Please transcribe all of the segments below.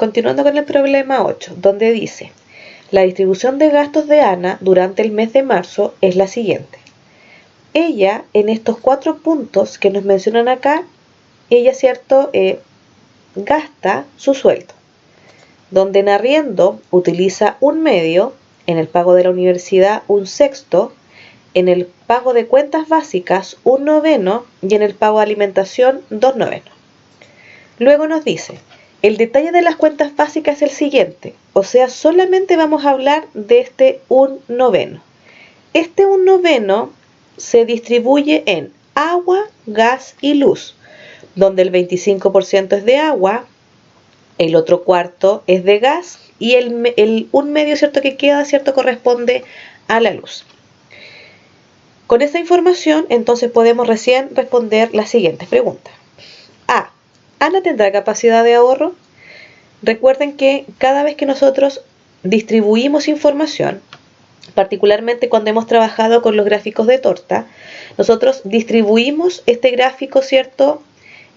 continuando con el problema 8, donde dice, la distribución de gastos de Ana durante el mes de marzo es la siguiente. Ella, en estos 4 puntos que nos mencionan acá, ella, ¿cierto?, gasta su sueldo, donde en arriendo utiliza 1/2, en el pago de la universidad 1/6, en el pago de cuentas básicas 1/9 y en el pago de alimentación 2/9. Luego nos dice, el detalle de las cuentas básicas es el siguiente, o sea, solamente vamos a hablar de este 1/9. Este 1/9 se distribuye en agua, gas y luz, donde el 25% es de agua, el otro cuarto es de gas y el 1/2, ¿cierto?, que queda, ¿cierto?, corresponde a la luz. Con esta información, entonces podemos recién responder las siguientes preguntas. A. ¿Ana tendrá capacidad de ahorro? Recuerden que cada vez que nosotros distribuimos información, particularmente cuando hemos trabajado con los gráficos de torta, nosotros distribuimos este gráfico, ¿cierto?,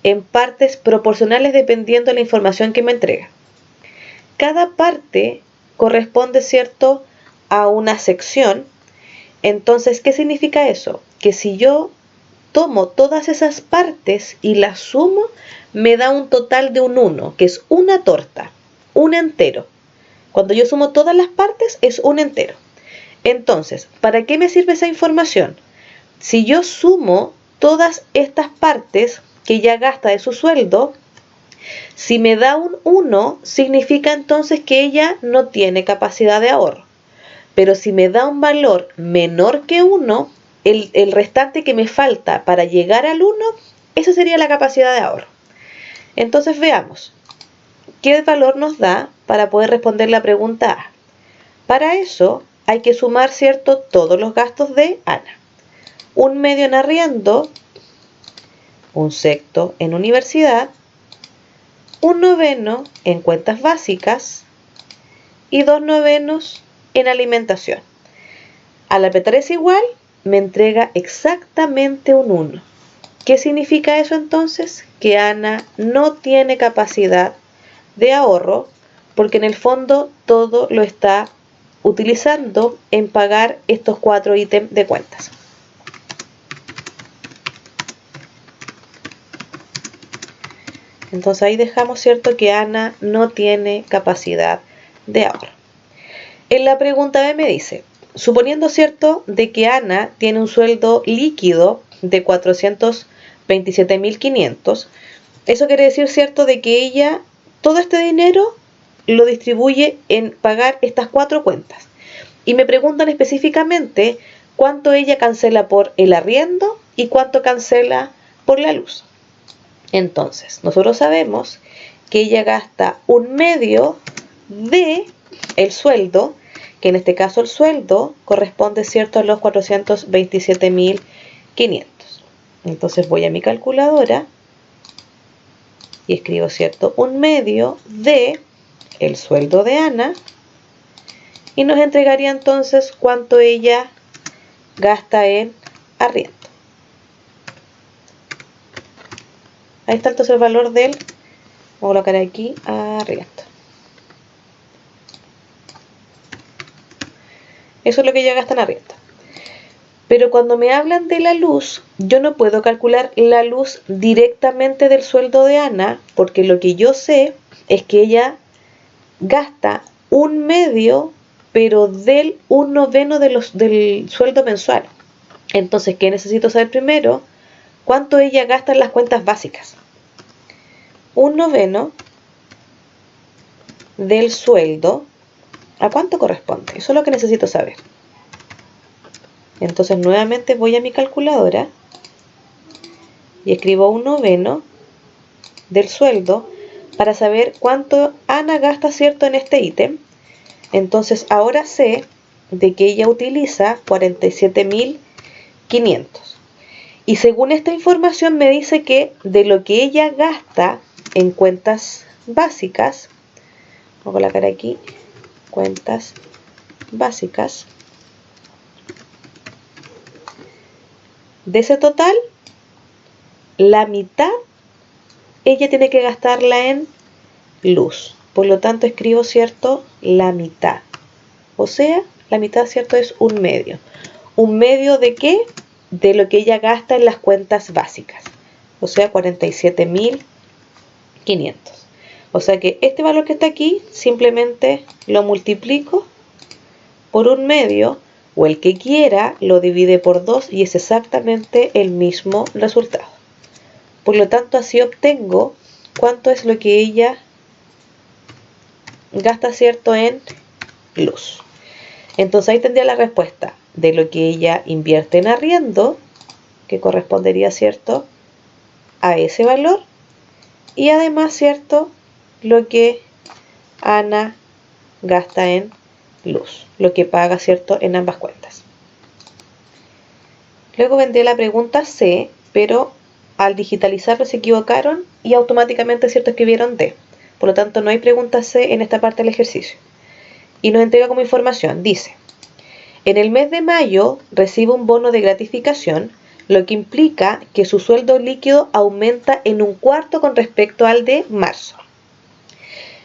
en partes proporcionales dependiendo de la información que me entrega. Cada parte corresponde, ¿cierto?, a una sección. Entonces, ¿qué significa eso? Que si yo tomo todas esas partes y las sumo, me da un total de un 1, que es una torta, un entero. Cuando yo sumo todas las partes, es un entero. Entonces, ¿para qué me sirve esa información? Si yo sumo todas estas partes que ella gasta de su sueldo, si me da un 1, significa entonces que ella no tiene capacidad de ahorro. Pero si me da un valor menor que 1, el restante que me falta para llegar al 1, esa sería la capacidad de ahorro. Entonces veamos, ¿qué valor nos da para poder responder la pregunta A? Para eso hay que sumar, ¿cierto?, todos los gastos de Ana. 1/2 en arriendo, 1/6 en universidad, 1/9 en cuentas básicas y 2/9 en alimentación. Al apretar es igual, me entrega exactamente un 1. ¿Qué significa eso entonces? Que Ana no tiene capacidad de ahorro porque en el fondo todo lo está utilizando en pagar estos 4 ítems de cuentas. Entonces ahí dejamos, ¿cierto?, que Ana no tiene capacidad de ahorro. En la pregunta B me dice, suponiendo, ¿cierto?, de que Ana tiene un sueldo líquido de 427.500, eso quiere decir, ¿cierto?, de que ella todo este dinero lo distribuye en pagar estas 4 cuentas. Y me preguntan específicamente cuánto ella cancela por el arriendo y cuánto cancela por la luz. Entonces, nosotros sabemos que ella gasta 1/2 de el sueldo, que en este caso el sueldo corresponde, ¿cierto?, a los 427.500. Entonces voy a mi calculadora y escribo, ¿cierto?, 1/2 de el sueldo de Ana y nos entregaría entonces cuánto ella gasta en arriendo. Ahí está entonces el valor del, voy a colocar aquí, arriendo. Eso es lo que ella gasta en arriendo. Pero cuando me hablan de la luz, yo no puedo calcular la luz directamente del sueldo de Ana, porque lo que yo sé es que ella gasta 1/2, pero del 1/9 del sueldo mensual. Entonces, ¿qué necesito saber primero? ¿Cuánto ella gasta en las cuentas básicas? 1/9 del sueldo, ¿a cuánto corresponde? Eso es lo que necesito saber. Entonces nuevamente voy a mi calculadora y escribo 1/9 del sueldo para saber cuánto Ana gasta, ¿cierto?, en este ítem. Entonces ahora sé de que ella utiliza 47.500. Y según esta información me dice que de lo que ella gasta en cuentas básicas, voy a colocar aquí, cuentas básicas, de ese total, la mitad ella tiene que gastarla en luz. Por lo tanto escribo, ¿cierto?, la mitad. O sea, la mitad, ¿cierto?, es un medio. ¿Un medio de qué? De lo que ella gasta en las cuentas básicas. O sea, 47.500. O sea que este valor que está aquí, simplemente lo multiplico por un medio, o el que quiera, lo divide por 2 y es exactamente el mismo resultado. Por lo tanto, así obtengo cuánto es lo que ella gasta, ¿cierto?, en luz. Entonces ahí tendría la respuesta de lo que ella invierte en arriendo, que correspondería, ¿cierto?, a ese valor, y además, ¿cierto?, lo que Ana gasta en luz, lo que paga, ¿cierto?, en ambas cuentas. Luego vendría la pregunta C, pero al digitalizarlo se equivocaron y automáticamente, ¿cierto?, escribieron D. Por lo tanto, no hay pregunta C en esta parte del ejercicio. Y nos entrega como información, dice: en el mes de mayo recibe un bono de gratificación, lo que implica que su sueldo líquido aumenta en un cuarto con respecto al de marzo.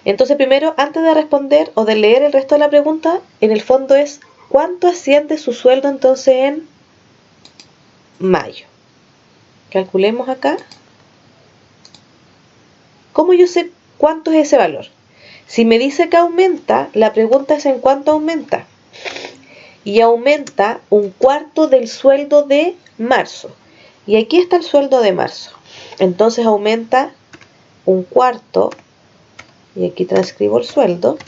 Entonces, primero, antes de responder o de leer el resto de la pregunta, en el fondo es ¿cuánto asciende su sueldo entonces en mayo? Calculemos acá. ¿Cómo yo sé cuánto es ese valor? Si me dice que aumenta, la pregunta es ¿en cuánto aumenta? Y aumenta un cuarto del sueldo de marzo. Y aquí está el sueldo de marzo. Entonces aumenta un cuarto, y aquí transcribo el sueldo.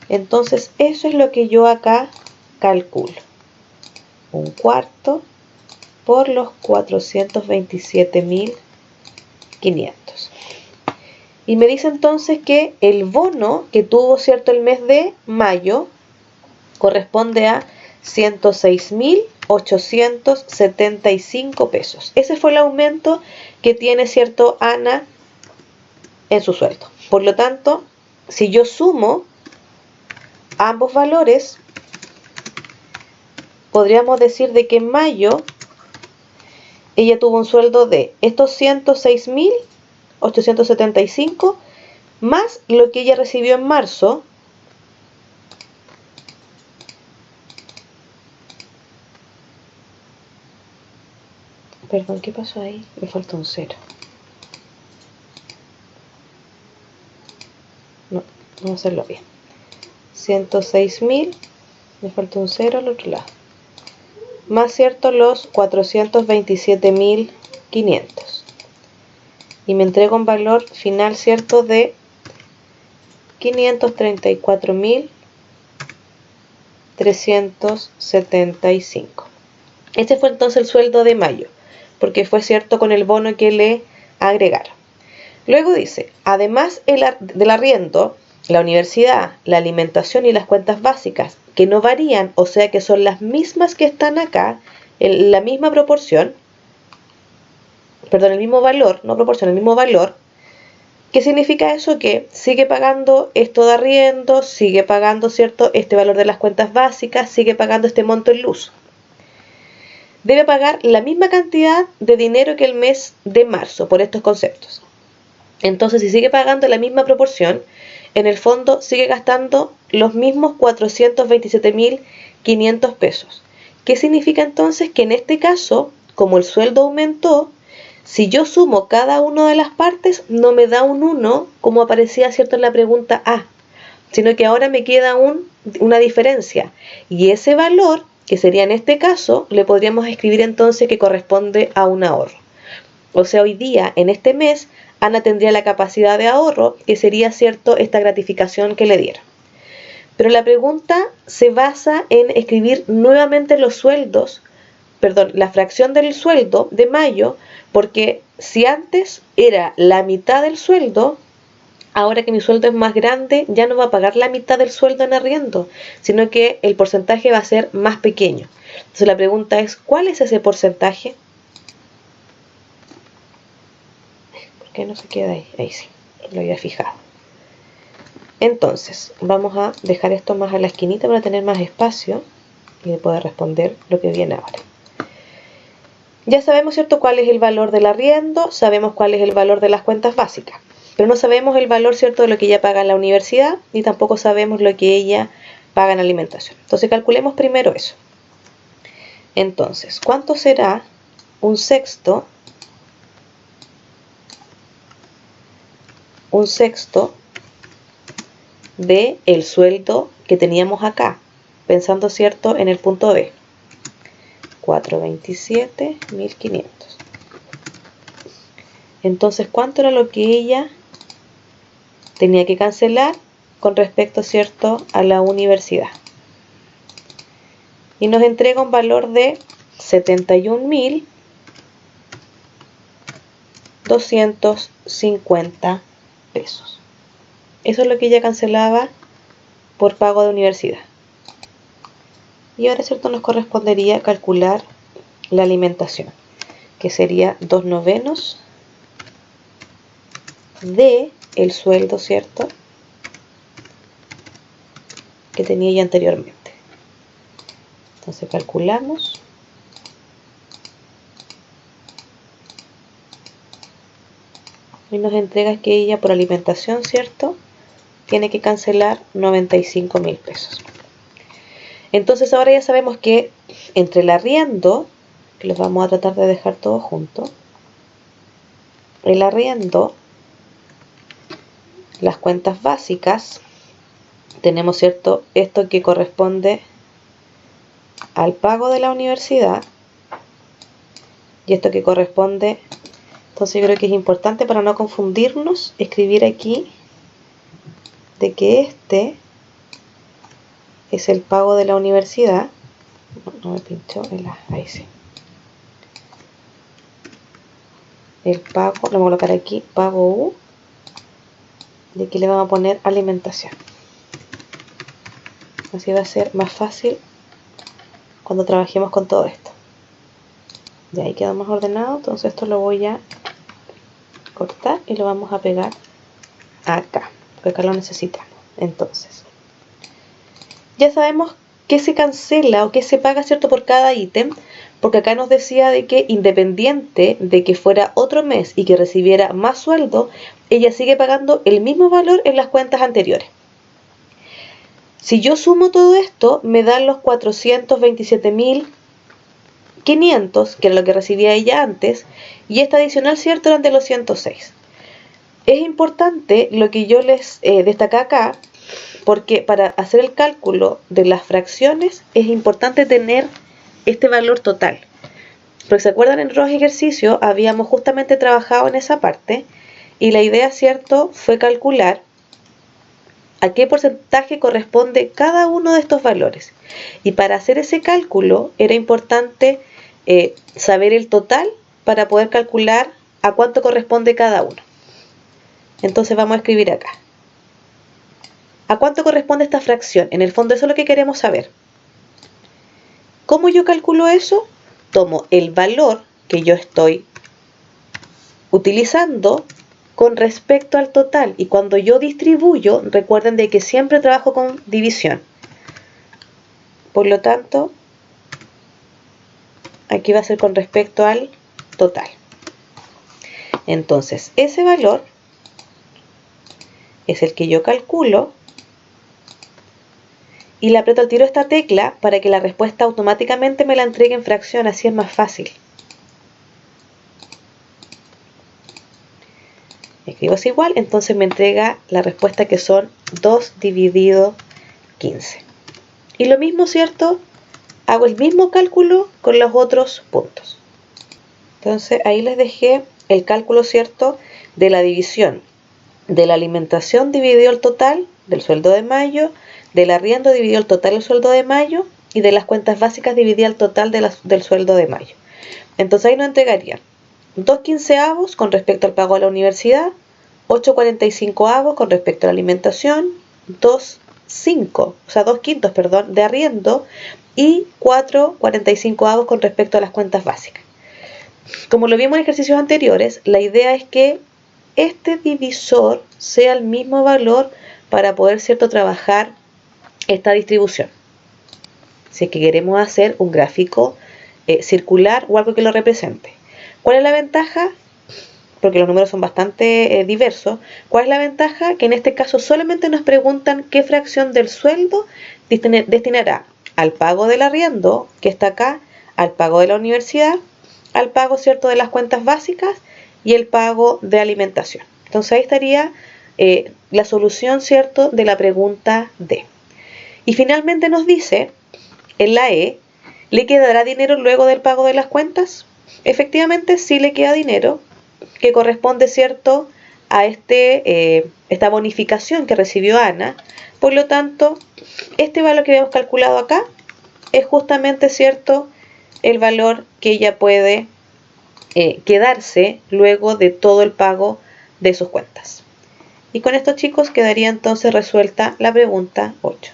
Entonces eso es lo que yo acá calculo. Un cuarto por los 427.500. Y me dice entonces que el bono que tuvo, ¿cierto?, el mes de mayo corresponde a 106.875 pesos. Ese fue el aumento que tiene, ¿cierto?, Ana en su sueldo. Por lo tanto, si yo sumo ambos valores, podríamos decir de que en mayo ella tuvo un sueldo de estos 106.875 más lo que ella recibió en marzo, perdón, ¿qué pasó ahí? Me falta un cero. No, vamos a hacerlo bien. 106.000, me falta un cero al otro lado. Más, ¿cierto?, los 427.500. Y me entrega un valor final, ¿cierto?, de 534.375. Este fue entonces el sueldo de mayo, porque fue, ¿cierto?, con el bono que le agregaron. Luego dice, además del arriendo, la universidad, la alimentación y las cuentas básicas, que no varían, o sea que son las mismas que están acá, en la misma proporción, perdón, el mismo valor, no proporción, el mismo valor. ¿Qué significa eso? Que sigue pagando esto de arriendo, sigue pagando, ¿cierto?, este valor de las cuentas básicas, sigue pagando este monto en luz. Debe pagar la misma cantidad de dinero que el mes de marzo por estos conceptos. Entonces, si sigue pagando la misma proporción, en el fondo sigue gastando los mismos 427.500 pesos. ¿Qué significa entonces? Que en este caso, como el sueldo aumentó, si yo sumo cada una de las partes, no me da un 1 como aparecía, ¿cierto?, en la pregunta A, sino que ahora me queda una diferencia. Y ese valor, que sería en este caso, le podríamos escribir entonces que corresponde a un ahorro. O sea, hoy día, en este mes, Ana tendría la capacidad de ahorro, que sería, ¿cierto?, esta gratificación que le diera. Pero la pregunta se basa en escribir nuevamente los sueldos, perdón, la fracción del sueldo de mayo, porque si antes era la mitad del sueldo, ahora que mi sueldo es más grande, ya no va a pagar la mitad del sueldo en arriendo, sino que el porcentaje va a ser más pequeño. Entonces la pregunta es, ¿cuál es ese porcentaje? ¿Por qué no se queda ahí? Ahí sí, lo había fijado. Entonces, vamos a dejar esto más a la esquinita para tener más espacio y poder responder lo que viene ahora. Ya sabemos, ¿cierto?, cuál es el valor del arriendo, sabemos cuál es el valor de las cuentas básicas. pero no sabemos el valor, ¿cierto?, de lo que ella paga en la universidad, ni tampoco sabemos lo que ella paga en alimentación. Entonces calculemos primero eso. Entonces, ¿cuánto será un sexto de el sueldo que teníamos acá? Pensando, ¿cierto?, en el punto B. 427.500. Entonces, ¿cuánto era lo que ella tenía que cancelar con respecto, ¿cierto?, a la universidad? Y nos entrega un valor de 71.250 pesos. Eso es lo que ella cancelaba por pago de universidad. Y ahora, ¿cierto?, nos correspondería calcular la alimentación, que sería 2/9 de el sueldo, ¿cierto?, que tenía ya anteriormente. Entonces calculamos. Y nos entrega que ella por alimentación, ¿cierto?, tiene que cancelar 95.000 pesos. Entonces ahora ya sabemos que entre el arriendo, que los vamos a tratar de dejar todos juntos, el arriendo, las cuentas básicas, tenemos, ¿cierto?, esto que corresponde al pago de la universidad y esto que corresponde. Entonces yo creo que es importante, para no confundirnos, escribir aquí de que este es el pago de la universidad. No me pinchó el A, ahí sí. El pago, lo voy a colocar aquí, pago U, y aquí le vamos a poner alimentación. Así va a ser más fácil cuando trabajemos con todo esto. Ya ahí queda más ordenado, entonces esto lo voy a cortar y lo vamos a pegar acá, porque acá lo necesitamos. Entonces, ya sabemos qué se cancela o qué se paga, ¿cierto?, por cada ítem, porque acá nos decía de que independiente de que fuera otro mes y que recibiera más sueldo, ella sigue pagando el mismo valor en las cuentas anteriores. Si yo sumo todo esto, me dan los 427.500, que era lo que recibía ella antes, y esta adicional, ¿cierto?, eran de los 106. Es importante lo que yo les destaco acá, porque para hacer el cálculo de las fracciones es importante tener este valor total. Porque se acuerdan, en otros ejercicios habíamos justamente trabajado en esa parte, y la idea, ¿cierto?, fue calcular a qué porcentaje corresponde cada uno de estos valores. Y para hacer ese cálculo era importante saber el total para poder calcular a cuánto corresponde cada uno. Entonces vamos a escribir acá. ¿A cuánto corresponde esta fracción? En el fondo eso es lo que queremos saber. ¿Cómo yo calculo eso? Tomo el valor que yo estoy utilizando con respecto al total, y cuando yo distribuyo, recuerden de que siempre trabajo con división. Por lo tanto, aquí va a ser con respecto al total. Entonces, ese valor es el que yo calculo, y le aprieto al tiro esta tecla para que la respuesta automáticamente me la entregue en fracción, así es más fácil. Escribo así igual, entonces me entrega la respuesta, que son 2 dividido 15. Y lo mismo, ¿cierto?, hago el mismo cálculo con los otros puntos. Entonces ahí les dejé el cálculo, ¿cierto?, de la división de la alimentación dividido el total del sueldo de mayo, del arriendo dividido el total del sueldo de mayo, y de las cuentas básicas dividido el total del sueldo de mayo. Entonces ahí nos entregarían 2/15 con respecto al pago a la universidad, 8/45 con respecto a la alimentación, 2/5, perdón, de arriendo, y 4/45 con respecto a las cuentas básicas. Como lo vimos en ejercicios anteriores, la idea es que este divisor sea el mismo valor para poder, ¿cierto?, trabajar esta distribución. Si es que queremos hacer un gráfico circular o algo que lo represente. ¿Cuál es la ventaja? porque los números son bastante diversos. ¿Cuál es la ventaja? Que en este caso solamente nos preguntan qué fracción del sueldo destinará al pago del arriendo, que está acá, al pago de la universidad, al pago, ¿cierto?, de las cuentas básicas y el pago de alimentación. Entonces ahí estaría la solución, ¿cierto?, de la pregunta D. Y finalmente nos dice, en la E, ¿le quedará dinero luego del pago de las cuentas? Efectivamente, sí le queda dinero, que corresponde, ¿cierto?, a esta bonificación que recibió Ana. Por lo tanto, este valor que habíamos calculado acá es justamente, ¿cierto?, el valor que ella puede quedarse luego de todo el pago de sus cuentas. Y con esto, chicos, quedaría entonces resuelta la pregunta 8.